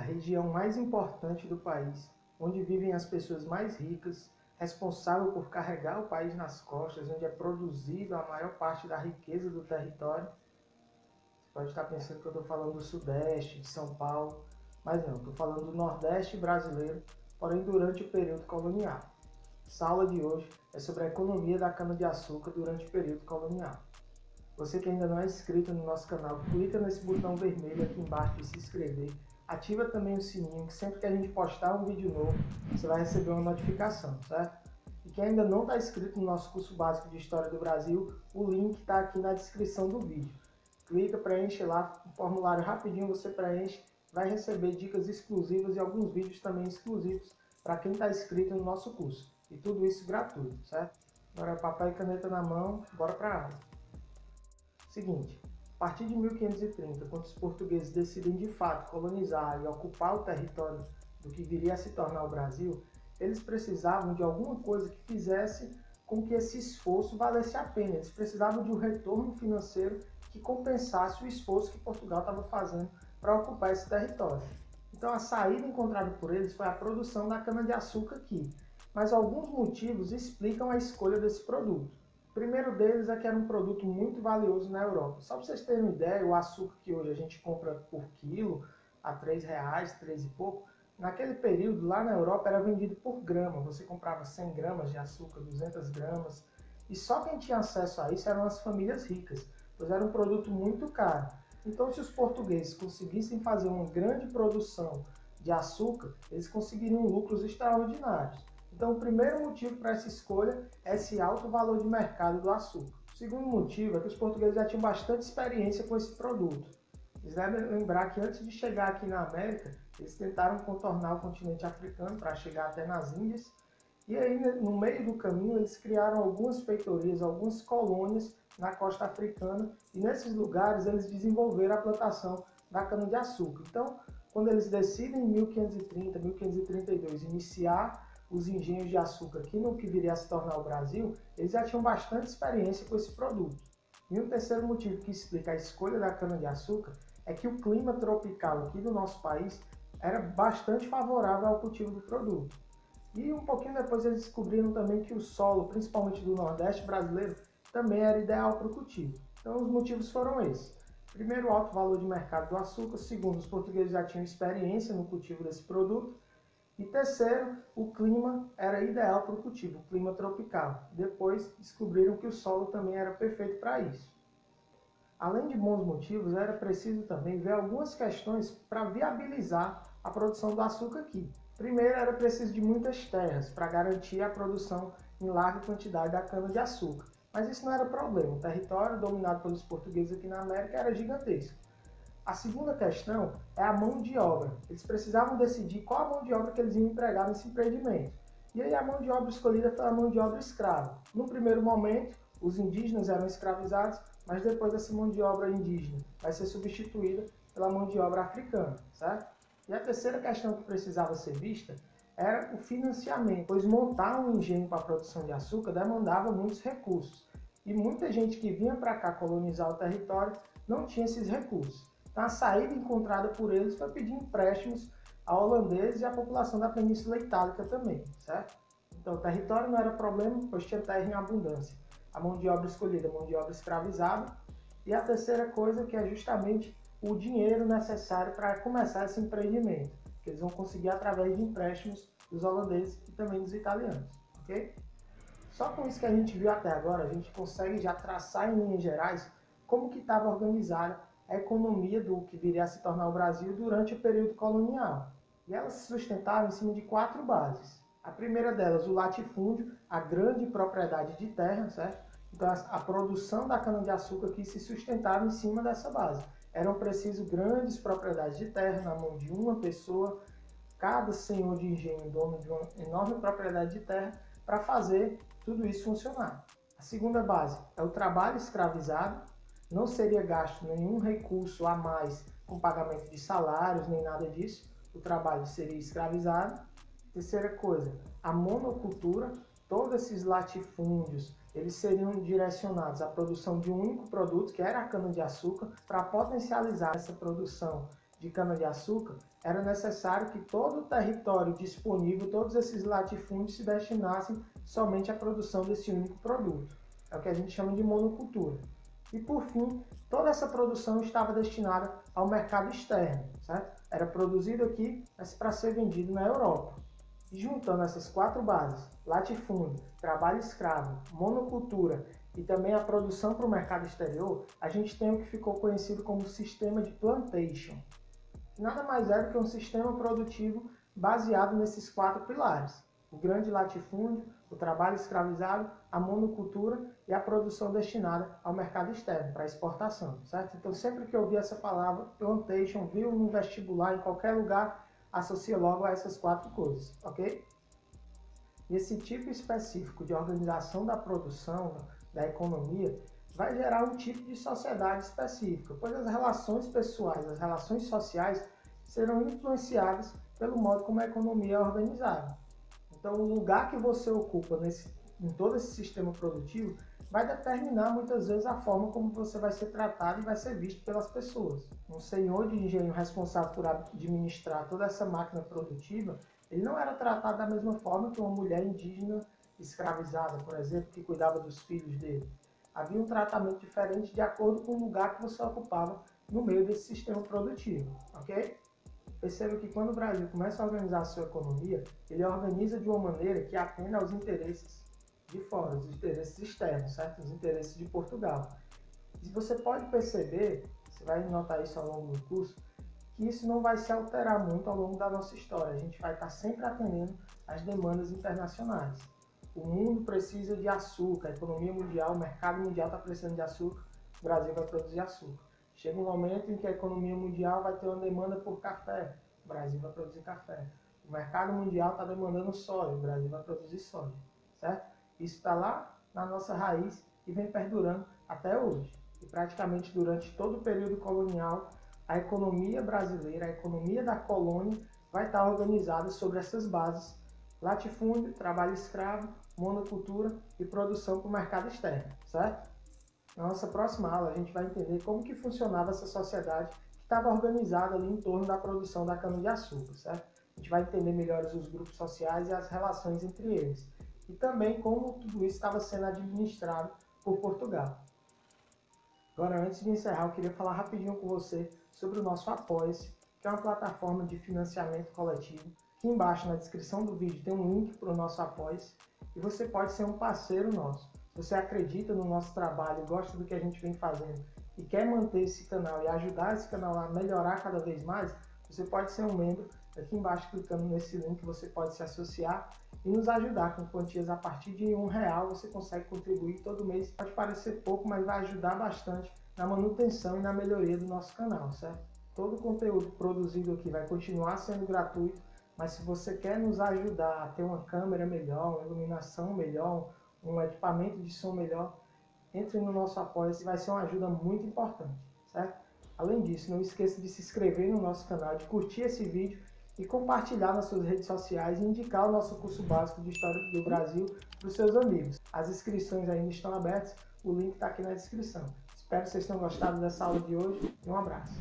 região mais importante do país, onde vivem as pessoas mais ricas, responsável por carregar o país nas costas, onde é produzido a maior parte da riqueza do território. Você pode estar pensando que eu estou falando do Sudeste, de São Paulo, mas não, estou falando do Nordeste brasileiro, porém durante o período colonial. Essa aula de hoje é sobre a economia da cana-de-açúcar durante o período colonial. Você que ainda não é inscrito no nosso canal, clica nesse botão vermelho aqui embaixo de se inscrever. Ativa também o sininho, que sempre que a gente postar um vídeo novo, você vai receber uma notificação, certo? E quem ainda não está inscrito no nosso curso básico de História do Brasil, o link está aqui na descrição do vídeo. Clica, preenche lá, um formulário rapidinho você preenche, vai receber dicas exclusivas e alguns vídeos também exclusivos para quem está inscrito no nosso curso. E tudo isso gratuito, certo? Agora papel e caneta na mão, bora para a aula. Seguinte, a partir de 1530, quando os portugueses decidem de fato colonizar e ocupar o território do que viria a se tornar o Brasil, eles precisavam de alguma coisa que fizesse com que esse esforço valesse a pena. Eles precisavam de um retorno financeiro que compensasse o esforço que Portugal estava fazendo para ocupar esse território. Então a saída encontrada por eles foi a produção da cana-de-açúcar aqui, mas alguns motivos explicam a escolha desse produto. O primeiro deles é que era um produto muito valioso na Europa. Só para vocês terem uma ideia, o açúcar que hoje a gente compra por quilo a R$3, R$3 e pouco, naquele período lá na Europa era vendido por grama. Você comprava 100 gramas de açúcar, 200 gramas, e só quem tinha acesso a isso eram as famílias ricas, pois era um produto muito caro. Então, se os portugueses conseguissem fazer uma grande produção de açúcar, eles conseguiriam lucros extraordinários. Então, o primeiro motivo para essa escolha é esse alto valor de mercado do açúcar. O segundo motivo é que os portugueses já tinham bastante experiência com esse produto. Eles devem lembrar que antes de chegar aqui na América, eles tentaram contornar o continente africano para chegar até nas Índias. E aí, no meio do caminho, eles criaram algumas feitorias, algumas colônias na costa africana. E nesses lugares, eles desenvolveram a plantação da cana-de-açúcar. Então, quando eles decidem em 1530, 1532 iniciar os engenhos de açúcar aqui no que viria a se tornar o Brasil, eles já tinham bastante experiência com esse produto. E um terceiro motivo que explica a escolha da cana-de-açúcar é que o clima tropical aqui do nosso país era bastante favorável ao cultivo do produto. E um pouquinho depois eles descobriram também que o solo, principalmente do Nordeste brasileiro, também era ideal para o cultivo. Então os motivos foram esses. Primeiro, o alto valor de mercado do açúcar. Segundo, os portugueses já tinham experiência no cultivo desse produto. E terceiro, o clima era ideal para o cultivo, o clima tropical. Depois descobriram que o solo também era perfeito para isso. Além de bons motivos, era preciso também ver algumas questões para viabilizar a produção do açúcar aqui. Primeiro, era preciso de muitas terras para garantir a produção em larga quantidade da cana-de-açúcar. Mas isso não era problema, o território dominado pelos portugueses aqui na América era gigantesco. A segunda questão é a mão de obra. Eles precisavam decidir qual a mão de obra que eles iam empregar nesse empreendimento. E aí a mão de obra escolhida foi a mão de obra escrava. No primeiro momento, os indígenas eram escravizados, mas depois essa mão de obra indígena vai ser substituída pela mão de obra africana, certo? E a terceira questão que precisava ser vista era o financiamento, pois montar um engenho para a produção de açúcar demandava muitos recursos. E muita gente que vinha para cá colonizar o território não tinha esses recursos. Então, a saída encontrada por eles foi pedir empréstimos a holandeses e à população da Península Itálica também, certo? Então, o território não era problema, pois tinha terra em abundância. A mão de obra escolhida, a mão de obra escravizada. E a terceira coisa, que é justamente o dinheiro necessário para começar esse empreendimento, que eles vão conseguir através de empréstimos dos holandeses e também dos italianos, ok? Só com isso que a gente viu até agora, a gente consegue já traçar em linhas gerais como que estava organizada a economia do que viria a se tornar o Brasil durante o período colonial. E ela se sustentava em cima de 4 bases. A primeira delas, o latifúndio, a grande propriedade de terra, certo? Então a produção da cana-de-açúcar aqui se sustentava em cima dessa base. Eram precisas grandes propriedades de terra na mão de uma pessoa, cada senhor de engenho, dono de uma enorme propriedade de terra, para fazer tudo isso funcionar. A segunda base é o trabalho escravizado. Não seria gasto nenhum recurso a mais com pagamento de salários, nem nada disso. O trabalho seria escravizado. Terceira coisa, a monocultura. Todos esses latifúndios, eles seriam direcionados à produção de um único produto, que era a cana-de-açúcar, para potencializar essa produção de cana-de-açúcar, era necessário que todo o território disponível, todos esses latifúndios se destinassem somente à produção desse único produto. É o que a gente chama de monocultura. E por fim, toda essa produção estava destinada ao mercado externo, certo? Era produzido aqui, mas para ser vendido na Europa. E juntando essas quatro bases, latifúndio, trabalho escravo, monocultura e também a produção para o mercado exterior, a gente tem o que ficou conhecido como sistema de plantation. Nada mais é do que um sistema produtivo baseado nesses quatro pilares: o grande latifúndio, o trabalho escravizado, a monocultura e a produção destinada ao mercado externo, para exportação, certo? Então, sempre que eu ouvir essa palavra plantation, viu no vestibular, em qualquer lugar, associa logo a essas quatro coisas, ok? E esse tipo específico de organização da produção, da economia, vai gerar um tipo de sociedade específica, pois as relações pessoais, as relações sociais serão influenciadas pelo modo como a economia é organizada. Então, o lugar que você ocupa em todo esse sistema produtivo vai determinar muitas vezes a forma como você vai ser tratado e vai ser visto pelas pessoas. Um senhor de engenho responsável por administrar toda essa máquina produtiva, ele não era tratado da mesma forma que uma mulher indígena escravizada, por exemplo, que cuidava dos filhos dele. Havia um tratamento diferente de acordo com o lugar que você ocupava no meio desse sistema produtivo, ok? Perceba que quando o Brasil começa a organizar a sua economia, ele organiza de uma maneira que atenda aos interesses de fora, os interesses externos, certo? Os interesses de Portugal. E você pode perceber, você vai notar isso ao longo do curso, que isso não vai se alterar muito ao longo da nossa história. A gente vai estar sempre atendendo às demandas internacionais. O mundo precisa de açúcar, a economia mundial, o mercado mundial está precisando de açúcar, o Brasil vai produzir açúcar. Chega um momento em que a economia mundial vai ter uma demanda por café, o Brasil vai produzir café. O mercado mundial está demandando soja, o Brasil vai produzir soja, certo? Isso está lá na nossa raiz e vem perdurando até hoje. E praticamente durante todo o período colonial, a economia brasileira, a economia da colônia, vai estar organizada sobre essas bases: latifúndio, trabalho escravo, monocultura e produção para o mercado externo, certo? Na nossa próxima aula, a gente vai entender como que funcionava essa sociedade que estava organizada ali em torno da produção da cana-de-açúcar, certo? A gente vai entender melhor os grupos sociais e as relações entre eles. E também como tudo isso estava sendo administrado por Portugal. Agora, antes de encerrar, eu queria falar rapidinho com você sobre o nosso Apoia-se, que é uma plataforma de financiamento coletivo. Aqui embaixo, na descrição do vídeo, tem um link para o nosso Apoia-se e você pode ser um parceiro nosso. Se você acredita no nosso trabalho, gosta do que a gente vem fazendo e quer manter esse canal e ajudar esse canal a melhorar cada vez mais, você pode ser um membro. Aqui embaixo, clicando nesse link, você pode se associar e nos ajudar com quantias a partir de R$1. Você consegue contribuir todo mês. Pode parecer pouco, mas vai ajudar bastante na manutenção e na melhoria do nosso canal, certo? Todo o conteúdo produzido aqui vai continuar sendo gratuito, mas se você quer nos ajudar a ter uma câmera melhor, uma iluminação melhor, um equipamento de som melhor, entre no nosso Apoia-se, vai ser uma ajuda muito importante, certo? Além disso, não esqueça de se inscrever no nosso canal, de curtir esse vídeo e compartilhar nas suas redes sociais e indicar o nosso curso básico de História do Brasil para os seus amigos. As inscrições ainda estão abertas, o link está aqui na descrição. Espero que vocês tenham gostado dessa aula de hoje e um abraço.